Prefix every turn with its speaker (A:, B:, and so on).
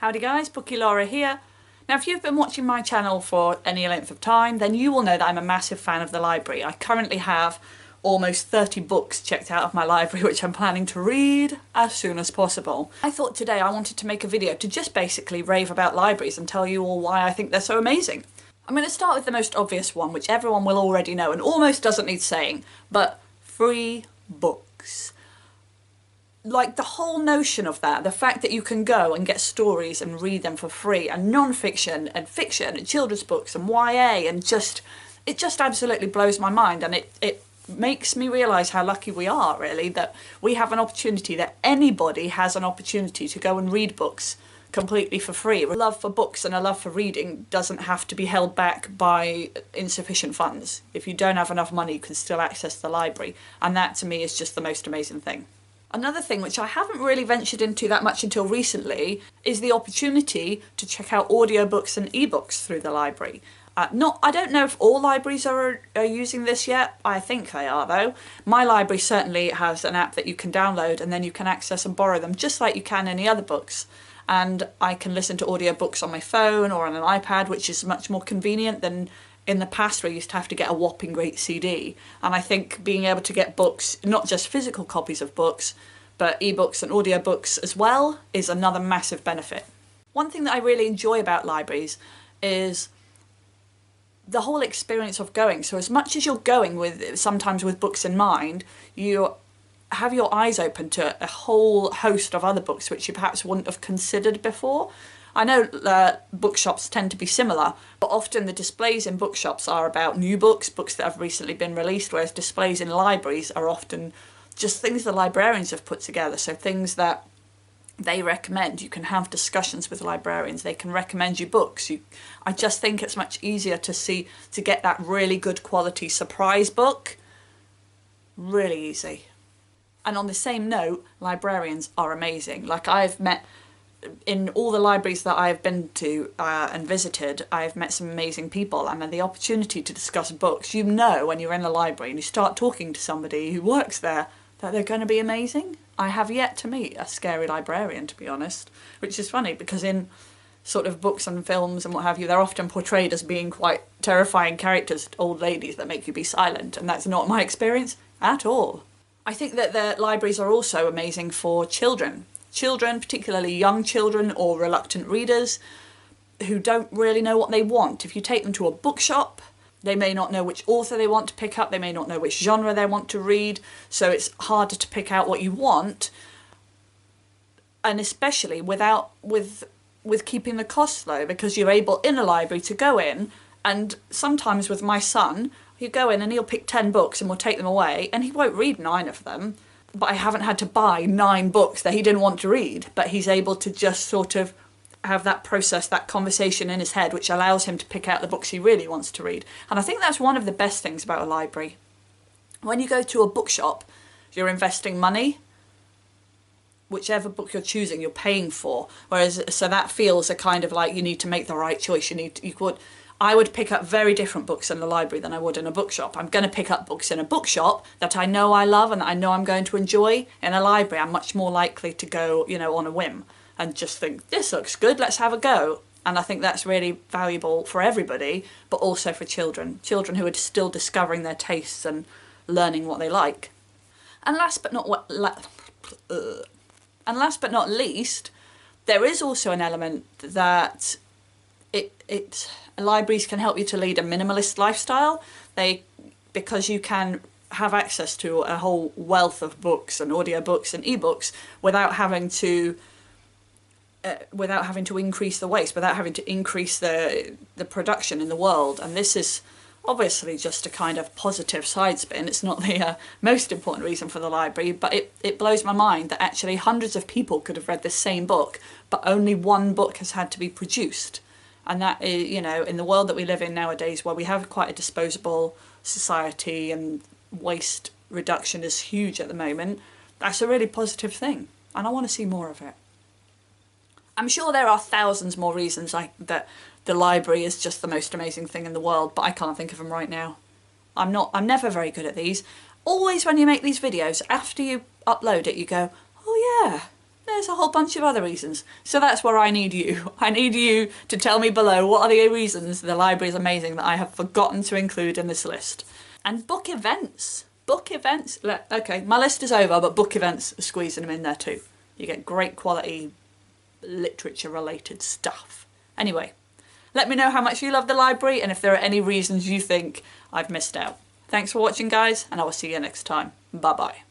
A: Howdy guys, Bookie Laura here. Now if you've been watching my channel for any length of time, then you will know that I'm a massive fan of the library. I currently have almost 30 books checked out of my library which I'm planning to read as soon as possible. I thought today I wanted to make a video to just basically rave about libraries and tell you all why I think they're so amazing. I'm going to start with the most obvious one, which everyone will already know and almost doesn't need saying, but free books. Like the whole notion of that, the fact that you can go and get stories and read them for free, and non-fiction and fiction and children's books and YA, and it just absolutely blows my mind, and it makes me realise how lucky we are really that we have an opportunity, that anybody has an opportunity to go and read books completely for free. A love for books and a love for reading doesn't have to be held back by insufficient funds. If you don't have enough money, you can still access the library, and that to me is just the most amazing thing. Another thing which I haven't really ventured into that much until recently is the opportunity to check out audiobooks and ebooks through the library. I don't know if all libraries are using this yet. I think they are though. My library certainly has an app that you can download and then you can access and borrow them just like you can any other books. And I can listen to audiobooks on my phone or on an iPad, which is much more convenient than in the past where you used to have to get a whopping great CD. And I think being able to get books, not just physical copies of books, but ebooks and audiobooks as well, is another massive benefit. One thing that I really enjoy about libraries is the whole experience of going. So as much as you're going with, sometimes with books in mind, you have your eyes open to a whole host of other books which you perhaps wouldn't have considered before. I know bookshops tend to be similar, but often the displays in bookshops are about new books, books that have recently been released, whereas displays in libraries are often just things the librarians have put together, so things that they recommend. You can have discussions with librarians, they can recommend you books. I just think it's much easier to get that really good quality surprise book. Really easy. And on the same note, librarians are amazing. Like I've met, in all the libraries that I've been to and visited, I've met some amazing people, and the opportunity to discuss books, you know when you're in a library and you start talking to somebody who works there that they're going to be amazing. I have yet to meet a scary librarian, to be honest, which is funny because in sort of books and films and what have you, they're often portrayed as being quite terrifying characters, old ladies that make you be silent, and that's not my experience at all. I think that the libraries are also amazing for children. Children, particularly young children or reluctant readers who don't really know what they want. If you take them to a bookshop, they may not know which author they want to pick up, they may not know which genre they want to read, so it's harder to pick out what you want, and especially with keeping the costs low, because you're able in a library to go in, and sometimes with my son, you go in and he'll pick 10 books and we'll take them away, and he won't read 9 of them. But I haven't had to buy 9 books that he didn't want to read, but he's able to just sort of have that process, that conversation in his head, which allows him to pick out the books he really wants to read. And I think that's one of the best things about a library. When you go to a bookshop, you're investing money. Whichever book you're choosing, you're paying for. Whereas, so that feels a kind of like you need to make the right choice. I would pick up very different books in the library than I would in a bookshop. I'm going to pick up books in a bookshop that I know I love and that I know I'm going to enjoy. In a library, I'm much more likely to go, on a whim and just think, this looks good, let's have a go. And I think that's really valuable for everybody, but also for children. Children who are still discovering their tastes and learning what they like. And last but not least, there is also an element that libraries can help you to lead a minimalist lifestyle. Because you can have access to a whole wealth of books and audiobooks and ebooks without having to increase the waste, without having to increase the production in the world. And this is obviously just a kind of positive side spin. It's not the most important reason for the library, but it blows my mind that actually hundreds of people could have read this same book, but only one book has had to be produced. And that is, in the world that we live in nowadays, where we have quite a disposable society and waste reduction is huge at the moment, that's a really positive thing. And I want to see more of it. I'm sure there are thousands more reasons that the library is just the most amazing thing in the world, but I can't think of them right now. I'm never very good at these. Always when you make these videos, after you upload it, you go, oh yeah, there's a whole bunch of other reasons. So that's where I need you. I need you to tell me below what are the reasons the library is amazing that I have forgotten to include in this list. And book events. Book events. Okay, my list is over, but book events are squeezing them in there too. You get great quality literature related stuff. Anyway, let me know how much you love the library and if there are any reasons you think I've missed out. Thanks for watching, guys, and I will see you next time. Bye bye.